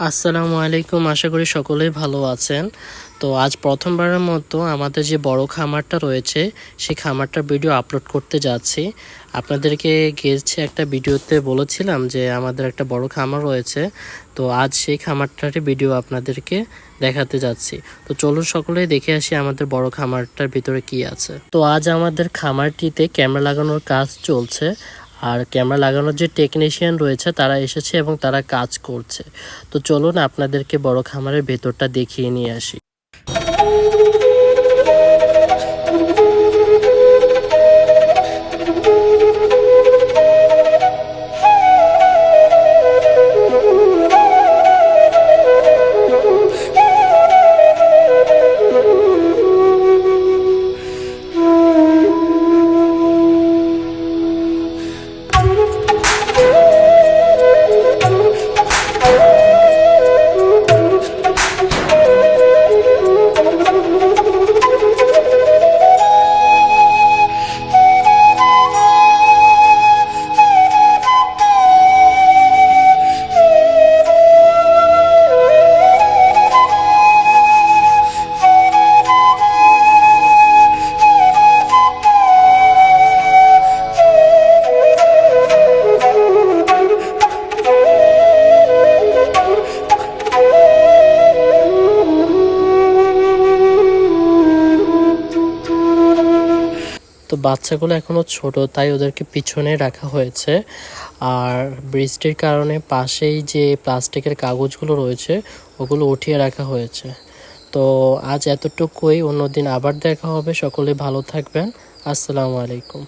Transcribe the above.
আসসালামু আলাইকুম। আশা করি সকলেই ভালো আছেন। তো আজ প্রথমবারের মতো আমাদের যে বড় খামারটা রয়েছে সেই খামারটার ভিডিও আপলোড করতে যাচ্ছি। আপনাদেরকে গেছে একটা ভিডিওতে বলেছিলাম যে আমাদের একটা বড় খামার রয়েছে, তো আজ সেই খামারটার ভিডিও আপনাদেরকে দেখাতে যাচ্ছি। তো চলুন সকলেই দেখে আসি আমাদের বড় খামারটার ভিতরে কি আছে। তো আজ আমাদের খামারটিতে ক্যামেরা লাগানোর কাজ চলছে, আর ক্যামেরা লাগানোর যে টেকনিশিয়ান রয়েছে তারা এসেছে এবং তারা কাজ করছে। তো চলুন আপনাদেরকে বড় খামারের ভেতরটা দেখিয়ে নিয়ে আসি। তো বাচ্চাগুলো এখনো ছোট, তাই ওদেরকে পিছনে রাখা হয়েছে। আর বৃষ্টির কারণে পাশেই যে প্লাস্টিকের কাগজগুলো রয়েছে ওগুলো উঠিয়ে রাখা হয়েছে। তো আজ এতটুকুই, অন্যদিন আবার দেখা হবে। সকলে ভালো থাকবেন। আসসালামু আলাইকুম।